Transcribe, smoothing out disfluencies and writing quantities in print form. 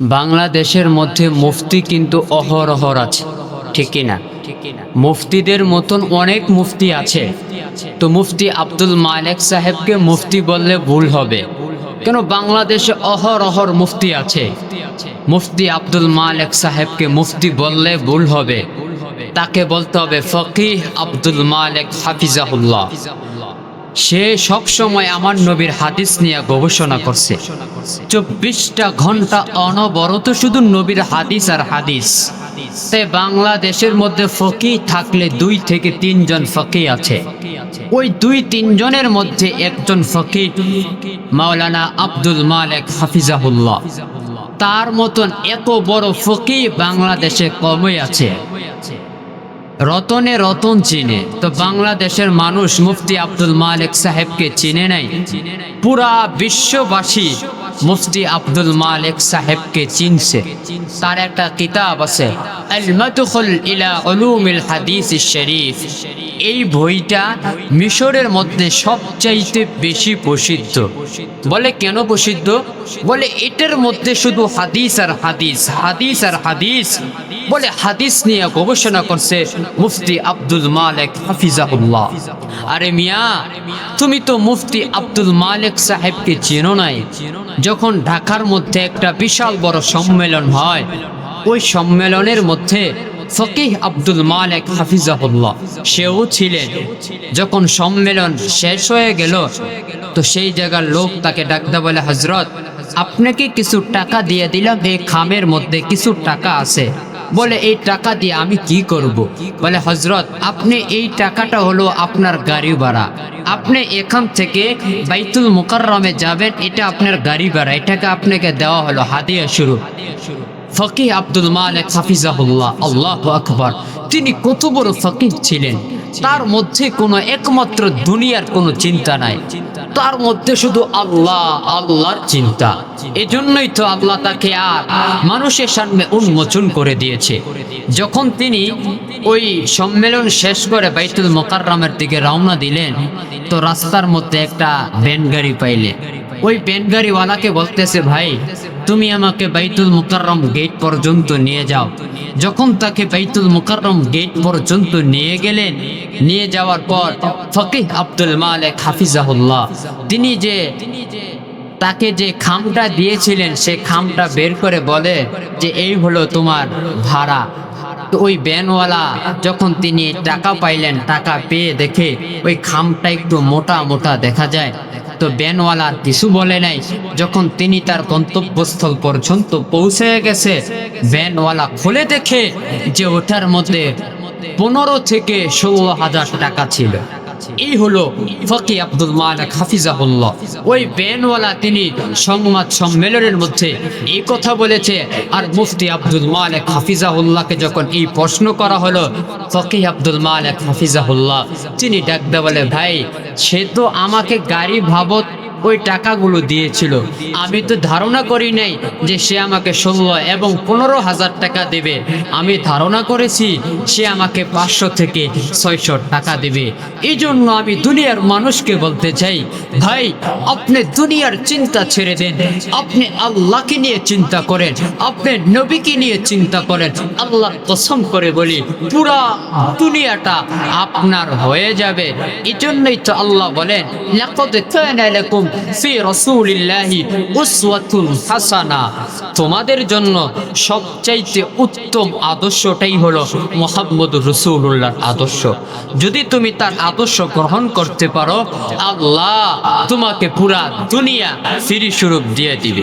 বাংলাদেশের মধ্যে মুফতি কিন্তু অহরহর আছে, ঠিক কিনা? মুফতিদের মতন অনেক মুফতি আছে। তো মুফতি আব্দুল মালেক সাহেবকে মুফতি বললে ভুল হবে, কেন বাংলাদেশে অহরহর মুফতি আছে। মুফতি আব্দুল মালেক সাহেবকে মুফতি বললে ভুল হবে, তাকে বলতে হবে ফকিহ আব্দুল মালেক হাফিজাহুল্লাহ। সে সব সময় আমার নবীর হাদিস নিয়ে গবেষণা করছে। 24টা ঘন্টা অনবরত শুধু নবীর হাদিস আর হাদিস। তাই বাংলাদেশের মধ্যে ফকিহ থাকলে 2 থেকে 3 জন ফকিহ আছে। ওই 2-3 জনের মধ্যে একজন ফকিহ মাওলানা আব্দুল মালেক হাফিজাহুল্লাহ। তার মতন এত বড় ফকিহ বাংলাদেশে কমই আছে। রতনে রতন চিনে, তো বাংলাদেশের মানুষ মুফতি আব্দুল মালেক সাহেবকে চিনে নাই। পুরা বিশ্ববাসী মুফতি আব্দুল মালেক সাহেবকে চিনছে। তার একটা কিতাব আছে আল মাদখুল ইলা উলুমিল হাদিস শরীফ। এই বইটা মিশরের মধ্যে সবচাইতে বেশি প্রসিদ্ধ। বলে কেন প্রসিদ্ধ? বলে এটার মধ্যে শুধু হাদিস আর হাদিস, হাদিস আর হাদিস। বলে হাদিস নিয়ে গবেষণা করছে মুফতি আব্দুল মালেক হাফিজাহুল্লাহ। আরে মিয়া, তুমি তো মুফতি আব্দুল মালেক সাহেবকে চেনো নাই। যখন ঢাকার মধ্যে একটা বিশাল বড় সম্মেলন হয়, ওই সম্মেলনের মধ্যে ফকিহ আব্দুল মালেক হাফিজাহুল্লাহ সেও ছিলেন। যখন সম্মেলন শেষ হয়ে গেল, তো সেই জায়গার লোক তাকে ডাকতে বলে, হযরত আপনাকে কিছু টাকা দিয়ে দিলাম, এই খামের মধ্যে কিছু টাকা আছে। বলে এই টাকা দিয়ে আমি কি করব? বলে হযরত আপনি এই টাকাটা হলো আপনার গাড়ি ভাড়া। আপনি এখান থেকে বাইতুল মুকাররমে যাবেন, এটা আপনার গাড়ি ভাড়া, এটাকে আপনাকে দেওয়া হলো হাদিয়া স্বরূপ। ফকিহ আব্দুল মালেক হাফিজাহুল্লাহ, আল্লাহু আকবার। তিনি কত বড় ফকিহ ছিলেন। তার মধ্যে কোনো একমাত্র দুনিয়ার কোনো চিন্তা নাই, তার মধ্যে শুধু আল্লাহ, আল্লাহর চিন্তা। এজন্যই তো আল্লাহ তাকে আর মানুষের সামনে উন্মোচন করে দিয়েছে। যখন তিনি ওই সম্মেলন শেষ করে বাইতুল মুকাররমের দিকে রওনা দিলেন, তো রাস্তার মধ্যে একটা ভ্যান গাড়ি পাইলেন। ওই ভ্যান গাড়িওয়ালাকে বলতেছে, ভাই তুমি আমাকে বাইতুল মুকাররম গেট পর্যন্ত নিয়ে যাও। যখন তাকে বাইতুল মুকাররম গেট পর্যন্ত নিয়ে গেলেন, নিয়ে যাওয়ার পর ফকিহ আব্দুল মালেক হাফিজাহুল্লাহ তিনি যে তাকে যে খামটা দিয়েছিলেন, সে খামটা বের করে বলে যে এই হলো তোমার ভাড়া। তো ওই ভ্যানওয়ালা যখন তিনি টাকা পাইলেন, টাকা পেয়ে দেখে ওই খামটা একটু মোটা মোটা দেখা যায়। তো ভ্যানওয়ালা কিছু বলে নাই। যখন তিনি তার গন্তব্যস্থল পর্যন্ত পৌঁছে গেছে, ভ্যানওয়ালা খুলে দেখে যে ওটার মধ্যে 15 থেকে 16,000 টাকা ছিল। এই হলো ফকিহ আব্দুল মালেক হাফিজাহুল্লাহ। ওই ভ্যানওয়ালা তিনি সংবাদ সম্মেলনের মধ্যে এই কথা বলেছে। আর মুফতি আব্দুল মালেক হাফিজাহুল্লাহকে যখন এই প্রশ্ন করা হলো, ফকিহ আব্দুল মালেক হাফিজাহুল্লাহ তিনি ডাকতে বলে, ভাই সে তো আমাকে গাড়ি ভাবত ওই টাকাগুলো দিয়েছিল। আমি তো ধারণা করি নাই যে সে আমাকে 16 এবং 15,000 টাকা দেবে। আমি ধারণা করেছি সে আমাকে 500 থেকে 600 টাকা দেবে। এই জন্য আমি দুনিয়ার মানুষকে বলতে চাই, ভাই আপনি দুনিয়ার চিন্তা ছেড়ে দেন, আপনি আল্লাহকে নিয়ে চিন্তা করেন, আপনি নবীকে নিয়ে চিন্তা করেন। আল্লাহর কসম করে বলি, পুরা দুনিয়াটা আপনার হয়ে যাবে। এই জন্যই তো আল্লাহ বলেন, লাকাদ কানা লাকুম ফি রাসূলিল্লাহি উসওয়াতুন হাসানা। তোমাদের জন্য সবচাইতে উত্তম আদর্শটাই হলো মুহাম্মদুর রাসূলুল্লাহর আদর্শ। যদি তুমি তার আদর্শ গ্রহণ করতে পারো, আল্লাহ তোমাকে পুরা দুনিয়া ফ্রি স্বরূপ দিয়ে দিবে।